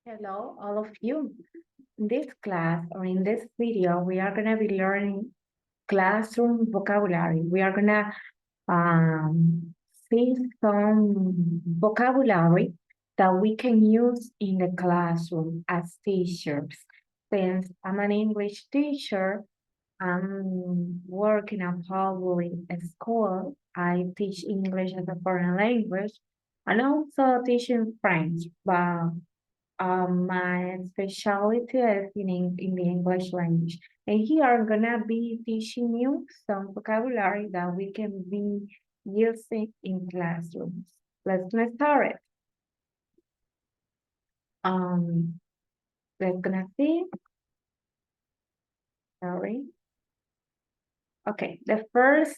Hello, all of you. In this class or in this video, we are going to be learning classroom vocabulary. We are going to see some vocabulary that we can use in the classroom as teachers. Since I'm an English teacher, I'm working at public school. I teach English as a foreign language and also teaching French, but my specialty is in the English language. And here I'm gonna be teaching you some vocabulary that we can be using in classrooms. Let's get started. Um, let's gonna see. Sorry. Okay, the first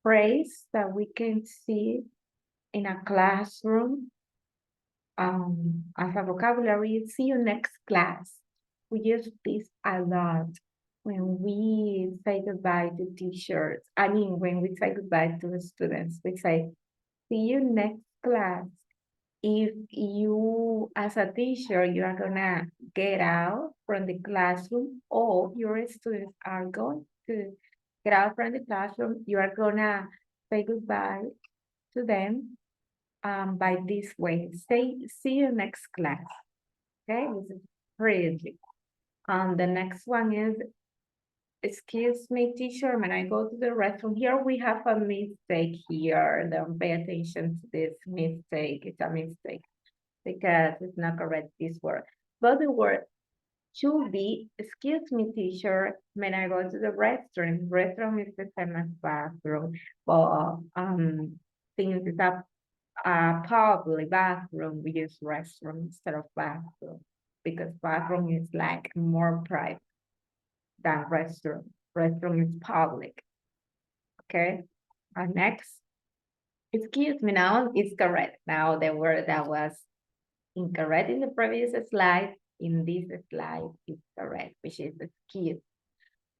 phrase that we can see in a classroom as a vocabulary, see you next class. We use this a lot when we say goodbye to teachers. I mean, when we say goodbye to the students, we say, see you next class. If you, as a teacher, you are gonna get out from the classroom or your students are going to get out from the classroom, you are gonna say goodbye to them by this way. Say, see you next class. Okay, this is pretty. The next one is, excuse me, teacher, when I go to the restroom, here we have a mistake here. Don't pay attention to this mistake. It's a mistake because it's not correct, this word. But the word should be, excuse me, teacher, when I go to the restroom. Restroom is the same as bathroom. But since it's a public bathroom, we use restroom instead of bathroom because bathroom is like more private than restroom. Restroom is public. Okay. Next, excuse me, now it's correct. Now the word that was incorrect in the previous slide, in this slide is correct, which is excuse.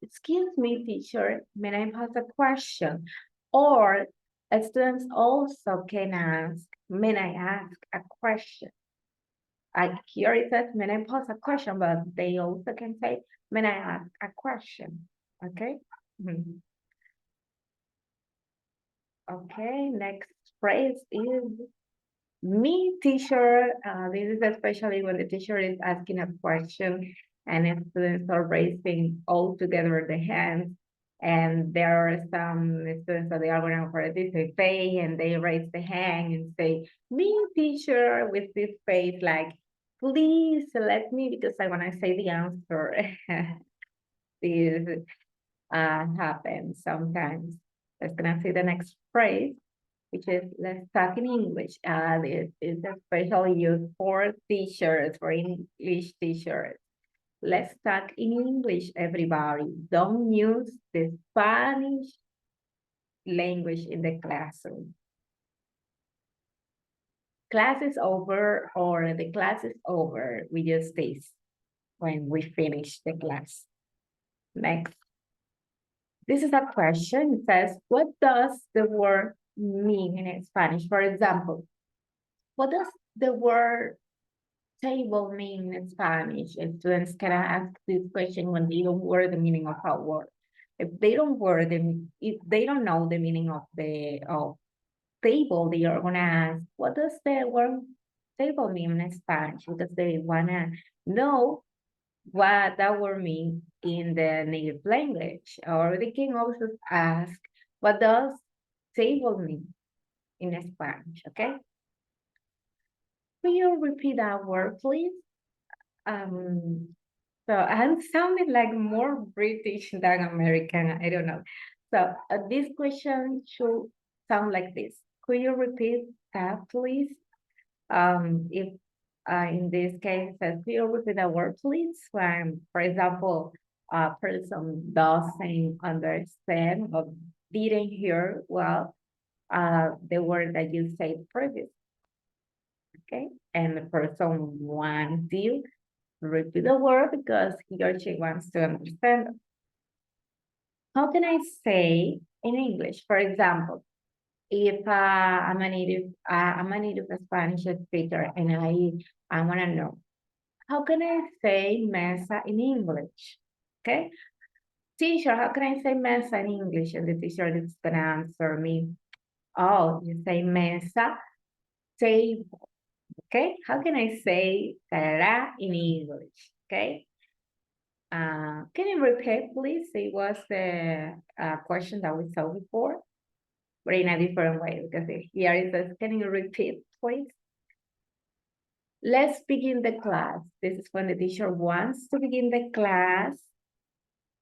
Excuse me, teacher, may I pose a question? Or students also can ask, may I ask a question? Here it says, may I pose a question, but they also can say, may I ask a question? Okay. Okay, next phrase is me, teacher. This is especially when the teacher is asking a question and students are raising all together the hands. And there are some students that they are going for this face and they raise the hand and say, me, teacher, with this face, like, please let me, because I want to say the answer. This happens sometimes. Let's gonna see the next phrase, which is let's talk in English. This is especially used for teachers, for English teachers. Let's talk in English, everybody. Don't use the Spanish language in the classroom. Class is over or the class is over. We use this when we finish the class. Next. This is a question. It says, what does the word mean in Spanish? For example, what does the word table mean in Spanish? And students can ask this question when they don't know the meaning of a word. If they don't if they don't know the meaning of the table, they are gonna ask, what does the word table mean in Spanish? Because they wanna know what that word means in the native language. Or they can also ask, what does table mean in Spanish, okay? Will you repeat that word, please? So I'm sounding like more British than American, I don't know. So this question should sound like this. Could you repeat that, please? If in this case, could you repeat the word, please? When, for example, a person doesn't understand or didn't hear well the word that you said previously. Okay, and the person wants you to repeat the word because he or she wants to understand. How can I say in English, for example, if I'm a native Spanish speaker and I want to know, how can I say mesa in English? Okay. Teacher, how can I say mesa in English? And the teacher is going to answer me, oh, you say mesa, table. Okay. How can I say tarara in English? Okay. Can you repeat, please? It was the question that we saw before, but in a different way, because here it says, can you repeat, please? Let's begin the class. This is when the teacher wants to begin the class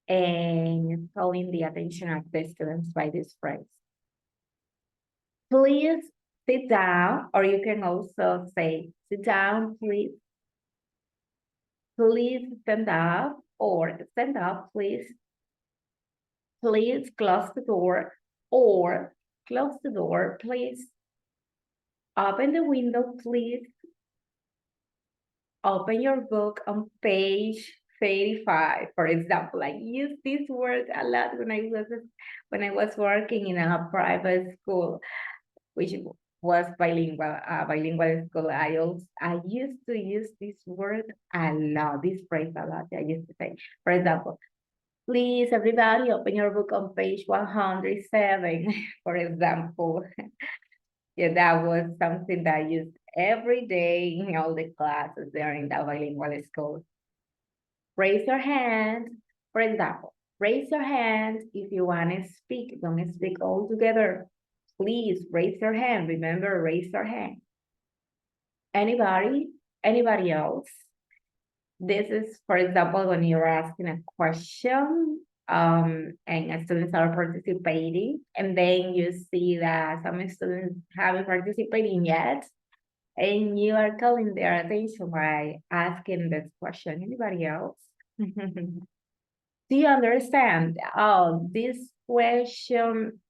and calling the attention of the students by this phrase. Please sit down, or you can also say, sit down, please. Please stand up, or stand up, please. Please close the door, or close the door, please. Open the window, please. Open your book on page 35. For example, I use this word a lot when I was working in a private school, which was bilingual school. I used to use this word a lot, this phrase a lot. I used to say, for example, please everybody open your book on page 107, for example. Yeah, that was something that I used every day in all the classes there in the bilingual school. Raise your hand, for example, raise your hand if you want to speak. Don't speak all together. Please raise your hand. Remember, raise your hand. Anybody? Anybody else? This is, for example, when you're asking a question and students are participating, and then you see that some students haven't participated yet, and you are calling their attention by asking this question. Anybody else? Do you understand? Oh, this question,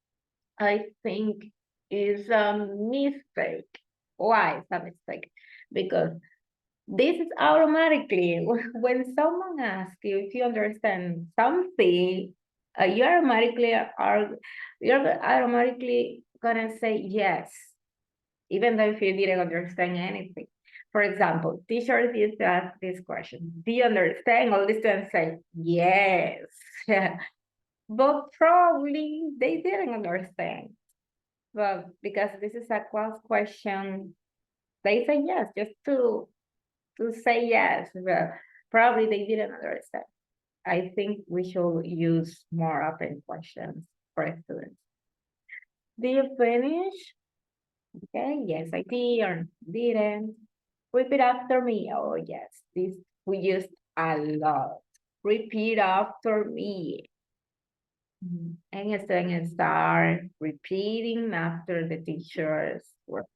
I think, is a mistake. Why is a mistake? Because this is automatically, when someone asks you if you understand something, you're automatically gonna say yes, even though if you didn't understand anything. For example, teachers used to ask this question, do you understand? All the students say, yes. But probably they didn't understand. But because this is a class question, they say yes, just to say yes. But probably they didn't understand. I think we should use more open questions for students. Do you finish? Okay, yes, I did or didn't. Repeat after me. Oh, yes, this we used a lot. Repeat after me. And students start repeating after the teacher's work.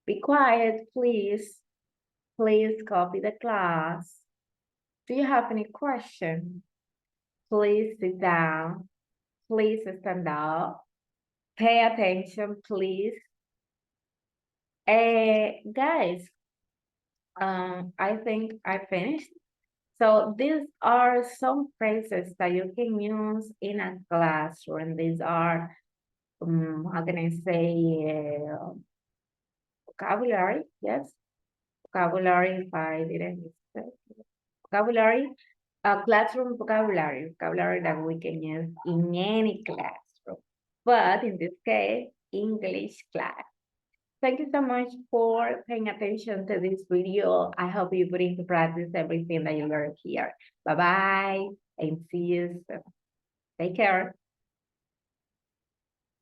Be quiet, please. Please copy the class. Do you have any question? Please sit down. Please stand up. Pay attention, please. Guys, I think I finished. So these are some phrases that you can use in a classroom. These are, how can I say, vocabulary, yes. Vocabulary, if I didn't mistake. Vocabulary, classroom vocabulary that we can use in any classroom. But in this case, English class. Thank you so much for paying attention to this video. I hope you put into practice everything that you learned here. Bye-bye and see you soon. Take care.